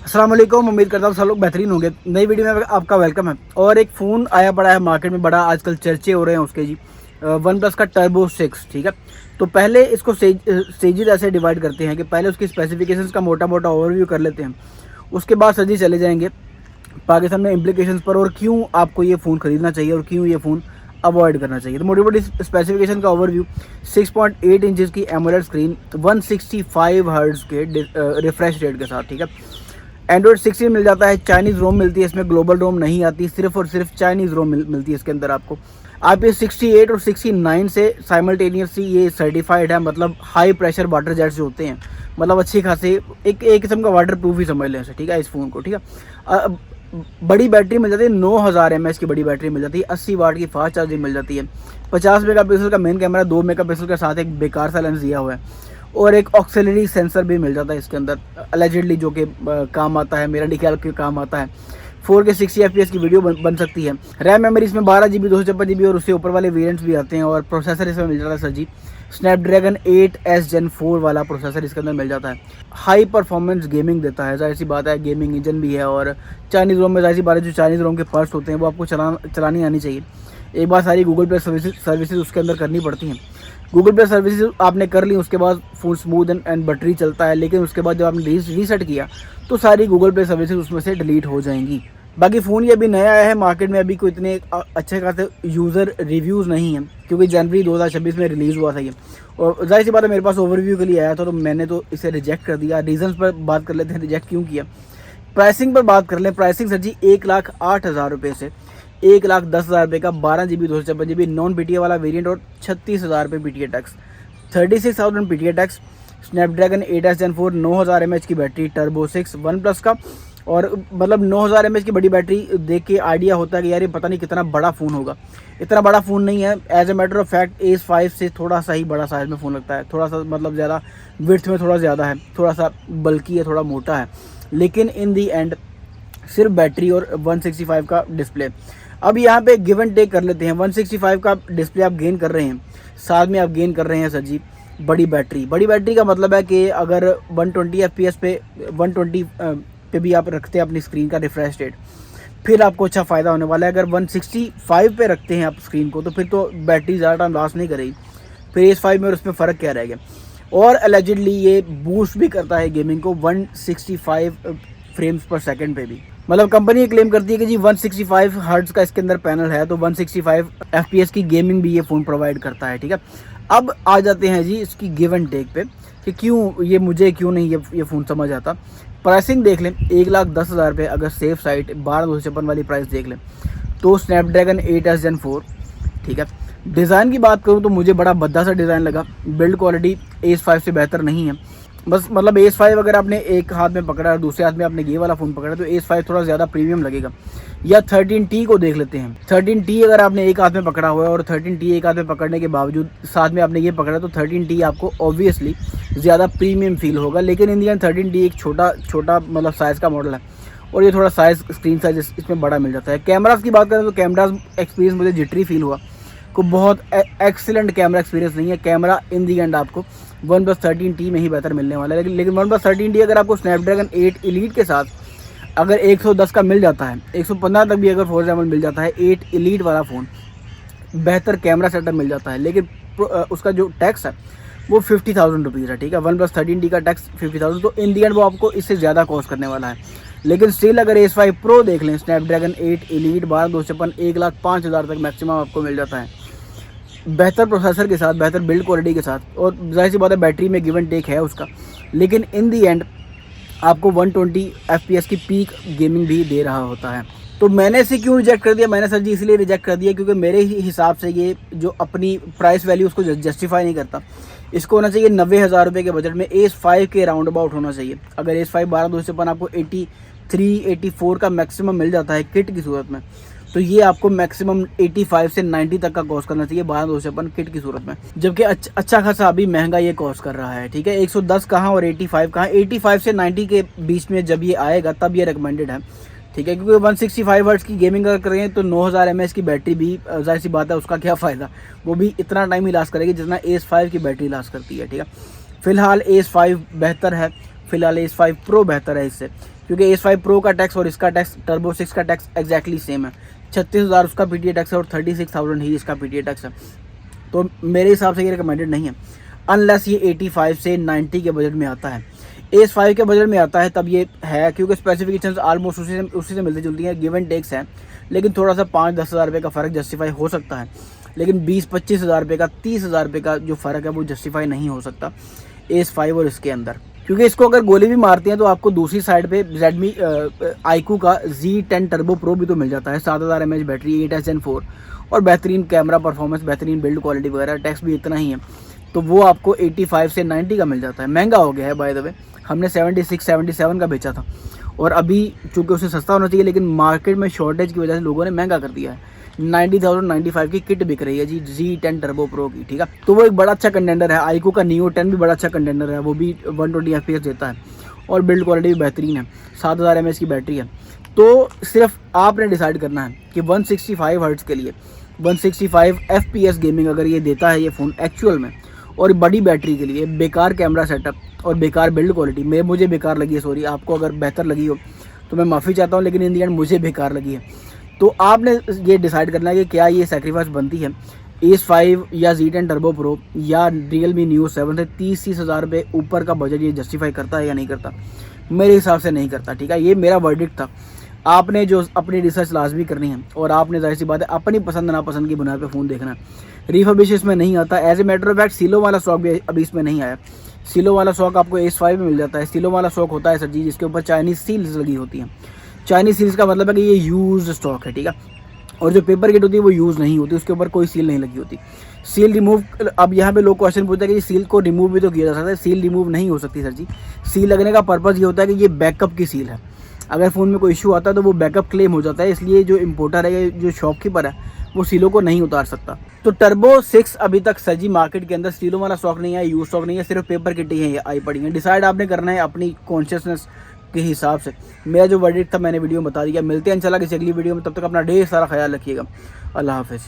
अस्सलाम वालेकुम। उम्मीद करता हूँ सब लोग बेहतरीन होंगे। नई वीडियो में आपका वेलकम है। और एक फ़ोन आया पड़ा है मार्केट में, बड़ा आजकल चर्चे हो रहे हैं उसके जी। वन प्लस का टर्बो 6, ठीक है। तो पहले इसको स्टेजेस ऐसे डिवाइड करते हैं कि पहले उसकी स्पेसिफिकेशंस का मोटा मोटा ओवरव्यू कर लेते हैं। उसके बाद सर जी चले जाएंगे पाकिस्तान में इम्प्लीकेशंस पर, और क्यों आपको ये फ़ोन ख़रीदना चाहिए और क्यों ये फ़ोन अवॉइड करना चाहिए। तो मोटी मोटी स्पेसिफिकेशन का ओवरव्यू: 6.8 इंचज़ की एमोलेड स्क्रीन, 165 हर्ट्ज़ के रिफ्रेश रेट के साथ, ठीक है। एंड्रॉइड 16 मिल जाता है, चाइनीज़ रोम मिलती है, इसमें ग्लोबल रोम नहीं आती, सिर्फ और सिर्फ चाइनीज़ रोम मिलती है इसके अंदर आपको। IP 68 और 69 से साइमल्टेनियसली ये सर्टिफाइड है, मतलब हाई प्रेशर वाटर जेट्स जो होते हैं, मतलब अच्छी खासी एक किस्म का वाटर प्रूफ ही समझ लें इसे, ठीक है, इस फ़ोन को, ठीक है। बड़ी बैटरी मिल जाती है, 9000 mAh की बड़ी बैटरी मिल जाती है, 80 वाट की फास्ट चार्जिंग मिल जाती है, 50 मेगापिक्सल का मेन कैमरा, 2 मेगापिक्सल के साथ एक बेकार सा लेंस दिया हुआ है, और एक ऑक्सिलरी सेंसर भी मिल जाता है इसके अंदर अलेजिडली, जो कि काम आता है, मेरा निकाल के काम आता है। 4K 60 FPS की वीडियो बन सकती है। रैम मेमोरी इसमें 12 GB 256 GB और उससे ऊपर वाले वेरिएंट्स भी आते हैं। और प्रोसेसर इसमें मिल जाता है सर जी, स्नैपड्रैगन 8S Gen 4 वाला प्रोसेसर इसके अंदर मिल जाता है। हाई परफॉर्मेंस गेमिंग देता है, जाहिर सी बात है, गेमिंग इंजन भी है। और चाइनीज़ रोम में जाहिर सी बात है, जो चाइनीज़ रोम के पर्स होते हैं वो आपको चलानी आनी चाहिए। एक बार सारी गूगल प्ले सर्विसेज उसके अंदर करनी पड़ती हैं। गूगल प्ले सर्विसेज आपने कर ली, उसके बाद फ़ोन स्मूथ एंड बटरी चलता है। लेकिन उसके बाद जब आपने रीसेट किया तो सारी गूगल प्ले सर्विसेज उसमें से डिलीट हो जाएंगी। बाकी फ़ोन ये अभी नया आया है मार्केट में, अभी कोई इतने अच्छे खासे यूज़र रिव्यूज़ नहीं हैं, क्योंकि जनवरी 2026 में रिलीज़ हुआ था ये। और जाहिर सी बात है, मेरे पास ओवरव्यू के लिए आया था, तो मैंने तो इसे रिजेक्ट कर दिया। रीजंस पर बात कर लेते हैं, रिजेक्ट क्यों किया। प्राइसिंग पर बात कर लें। प्राइसिंग सर जी 1,08,000 रुपये से 1,10,000 रुपये का 12 GB 256 GB नॉन PTA वाला वेरिएंट, और 36,000 रुपये PTA tax, 36,000 PTA tax. Snapdragon 8S Gen 4, 9000 mAh की बैटरी, टर्बो 6 वन प्लस का। और मतलब 9000 mAh की बड़ी बैटरी देख के आइडिया होता है कि यार ये पता नहीं कितना बड़ा फ़ोन होगा। इतना बड़ा फ़ोन नहीं है। As a matter of fact Ace 5 से थोड़ा सा ही बड़ा साइज़ में फ़ोन लगता है, थोड़ा सा मतलब ज़्यादा विड्थ में थोड़ा ज़्यादा है, थोड़ा सा बल्कि है, थोड़ा मोटा है। लेकिन इन दी एंड सिर्फ बैटरी और 165 का डिस्प्ले। अब यहाँ पे गिव एंड टेक कर लेते हैं। 165 का डिस्प्ले आप गेन कर रहे हैं, साथ में आप गेन कर रहे हैं सर जी बड़ी बैटरी। बड़ी बैटरी का मतलब है कि अगर 120 FPS पे 120 पे भी आप रखते हैं अपनी स्क्रीन का रिफ्रेश रेट, फिर आपको अच्छा फ़ायदा होने वाला है। अगर 165 पे रखते हैं आप स्क्रीन को, तो फिर तो बैटरी ज़्यादा टाइम लास्ट नहीं करेगी। फिर Ace 5 में और उसमें फ़र्क क्या रह गया। और एलिजिडली ये बूस्ट भी करता है गेमिंग को 165 फ्रेम्स पर सेकंड पे भी। मतलब कंपनी ये क्लेम करती है कि जी 165 हर्ट्ज़ का इसके अंदर पैनल है, तो 165 FPS की गेमिंग भी ये फ़ोन प्रोवाइड करता है, ठीक है। अब आ जाते हैं जी इसकी गिव एंड टेक पे कि क्यों ये मुझे क्यों नहीं ये फ़ोन समझ आता। प्राइसिंग देख लें, 1,10,000 रुपये अगर सेफ साइड 12,256 वाली प्राइस देख लें, तो स्नैपड्रैगन 8S Gen 4, ठीक है। डिज़ाइन की बात करूँ तो मुझे बड़ा भद्दा सा डिज़ाइन लगा। बिल्ड क्वालिटी Ace 5 से बेहतर नहीं है। बस मतलब Ace 5 अगर आपने एक हाथ में पकड़ा और दूसरे हाथ में आपने ये वाला फ़ोन पकड़ा, तो Ace 5 थोड़ा ज़्यादा प्रीमियम लगेगा। या 13T को देख लेते हैं। 13T अगर आपने एक हाथ में पकड़ा हुआ है और 13T एक हाथ में पकड़ने के बावजूद साथ में आपने ये पकड़ा, तो 13T आपको ऑब्वियसली ज़्यादा प्रीमियम फील होगा। लेकिन इन दी एंड 13T एक छोटा मतलब साइज़ का मॉडल है, और ये थोड़ा साइज़ स्क्रीन साइज इसमें बड़ा मिल जाता है। कैमरास की बात करें तो कैमरास एक्सपीरियंस मुझे जिटरी फील हुआ, को बहुत एक्सीलेंट कैमरा एक्सपीरियंस नहीं है। कैमरा इन दी एंड आपको OnePlus 13T में ही बेहतर मिलने वाला है। लेकिन OnePlus 13T अगर आपको स्नैपड्रैगन 8 Elite के साथ अगर 110 का मिल जाता है, 115 तक भी अगर फॉर एग्जाम्पल मिल जाता है, 8 Elite वाला फ़ोन, बेहतर कैमरा सेटअप मिल जाता है। लेकिन उसका जो टैक्स है वो 50,000 रुपीज़ है, ठीक है। OnePlus 13T का टैक्स 50,000, तो इन दी एंड वो आपको इससे ज़्यादा कॉस्ट करने वाला है। लेकिन स्टिल अगर Ace 5 Pro देख लें, स्नैपड्रैगन 8 Elite 12,256, 1,05,000 तक मैक्सिमम आपको मिल जाता है, बेहतर प्रोसेसर के साथ, बेहतर बिल्ड क्वालिटी के साथ। और जाहिर सी बात है बैटरी में गिव एंड टेक है उसका, लेकिन इन दी एंड आपको 120 FPS की पीक गेमिंग भी दे रहा होता है। तो मैंने इसे क्यों रिजेक्ट कर दिया? मैंने सर जी इसलिए रिजेक्ट कर दिया क्योंकि मेरे ही हिसाब से ये जो अपनी प्राइस वैल्यू उसको जस्टिफाई नहीं करता। इसको होना चाहिए 90,000 रुपये के बजट में Ace 5 के राउंड अबाउट होना चाहिए। अगर Ace 5 12,256 आपको 83-84 का मैक्सिमम मिल जाता है किट की सूरत में, तो ये आपको मैक्सिमम 85 से 90 तक का कॉस्ट करना चाहिए 12,256 किट की सूरत में। जबकि अच्छा खासा अभी महंगा ये कॉस्ट कर रहा है, ठीक है। 110 कहाँ और 85 कहाँ, 85 से 90 के बीच में जब ये आएगा तब ये रिकमेंडेड है, ठीक है। क्योंकि 165 हर्ट्ज़ की गेमिंग अगर करें तो 9000 mAh की बैटरी भी जाहिर सी बात है उसका क्या फ़ायदा, वो भी इतना टाइम ही लास्ट करेगी जितना Ace 5 की बैटरी लास्ट करती है, ठीक है। फिलहाल Ace 5 बेहतर है, फिलहाल Ace 5 Pro बेहतर है इससे। क्योंकि S5 Pro का टैक्स और इसका टैक्स टर्बो 6 का टैक्स एग्जैक्टली सेम है। 36,000 उसका PTA टैक्स है और 36,000 ही इसका PTA टैक्स है। तो मेरे हिसाब से ये रिकमेंडेड नहीं है अनलेस ये 85 से 90 के बजट में आता है। S5 के बजट में आता है तब ये है, क्योंकि स्पेसिफिकेशंस ऑलमोस्ट उसी से मिलती जुलती हैं, गिव एंड टेक्स है, लेकिन थोड़ा सा 5-10 हज़ार रुपये का फ़र्क जस्टिफाई हो सकता है। लेकिन 20-25 हज़ार रुपये का, 30 हज़ार रुपये का जो फ़र्क है वो जस्टिफाई नहीं हो सकता S5 और इसके अंदर, क्योंकि इसको अगर गोली भी मारते हैं तो आपको दूसरी साइड पे Redmi iQOO का Z10 टर्बो प्रो भी तो मिल जाता है। 7000 mAh बैटरी, 8S Gen 4 और बेहतरीन कैमरा परफॉर्मेंस, बेहतरीन बिल्ड क्वालिटी वगैरह, टैक्स भी इतना ही है, तो वो आपको 85 से 90 का मिल जाता है। महंगा हो गया है बाय द वे, हमने 76-77 का बेचा था और अभी चूँकि उसे सस्ता होना चाहिए लेकिन मार्केट में शॉर्टेज की वजह से लोगों ने महंगा कर दिया है। 90,095 की किट बिक रही है जी Z10 टर्बो प्रो की, ठीक है। तो वो एक बड़ा अच्छा कंटेंडर है। iQOO का Neo 10 भी बड़ा अच्छा कंटेंडर है, वो भी 120 FPS देता है और बिल्ड क्वालिटी भी बेहतरीन है। 7000 mAh की बैटरी है। तो सिर्फ आपने डिसाइड करना है कि 165 हर्ट्ज़ के लिए 165 FPS गेमिंग अगर ये देता है ये फ़ोन एक्चुअल में, और बड़ी बैटरी के लिए बेकार कैमरा सेटअप और बेकार बिल्ड क्वालिटी, मुझे बेकार लगी है, सॉरी, आपको अगर बेहतर लगी हो तो मैं माफ़ी चाहता हूँ, लेकिन इन दी एंड मुझे बेकार लगी है। तो आपने ये डिसाइड करना है कि क्या ये सेक्रीफाइस बनती है S5 या Z10 टर्बो प्रो या Realme Neo 7 से 30 हज़ार रुपये ऊपर का बजट ये जस्टिफाई करता है या नहीं करता। मेरे हिसाब से नहीं करता, ठीक है। ये मेरा वर्डिक्ट था। आपने जो अपनी रिसर्च लाजमी करनी है और आपने जाहिर सी बात है अपनी पसंद नापसंद की बुनियाद पे फ़ोन देखना है। रिफर्बिश इसमें नहीं आता। As a matter of fact सीलो वाला स्टॉक भी अभी इसमें नहीं आया। सीलो वाला स्टॉक आपको S5 में मिल जाता है। सीलो वाला स्टॉक होता है सर जी जिसके ऊपर चाइनीज़ सील्स लगी होती हैं। चाइनीज़ सील्स का मतलब है कि ये यूज्ड स्टॉक है, ठीक है। और जो पेपर किट होती है वो यूज़ नहीं होती, उसके ऊपर कोई सील नहीं लगी होती। सील रिमूव, अब यहाँ पे लोग क्वेश्चन पूछते हैं कि सील को रिमूव भी तो किया जा सकता है। सील रिमूव नहीं हो सकती सर जी। सील लगने का पर्पज़ ये होता है कि ये बैकअप की सील है। अगर फ़ोन में कोई इशू आता है तो वो बैकअप क्लेम हो जाता है, इसलिए जो इम्पोर्टर है, जो शॉपकीपर है, वो सीलों को नहीं उतार सकता। तो टर्बो 6 अभी तक सर जी मार्केट के अंदर सीलों वाला स्टॉक नहीं है, यूज स्टॉक नहीं है, सिर्फ पेपर किट ही है आई पड़ी है। डिसाइड आपने करना है अपनी कॉन्शियसनेस के हिसाब से। मेरा जो वर्डिक्ट था मैंने वीडियो में बता दिया। मिलते हैं इंशाल्लाह किसी अगली वीडियो में, तब तक अपना ढेर सारा ख्याल रखिएगा। अल्लाह हाफिज़।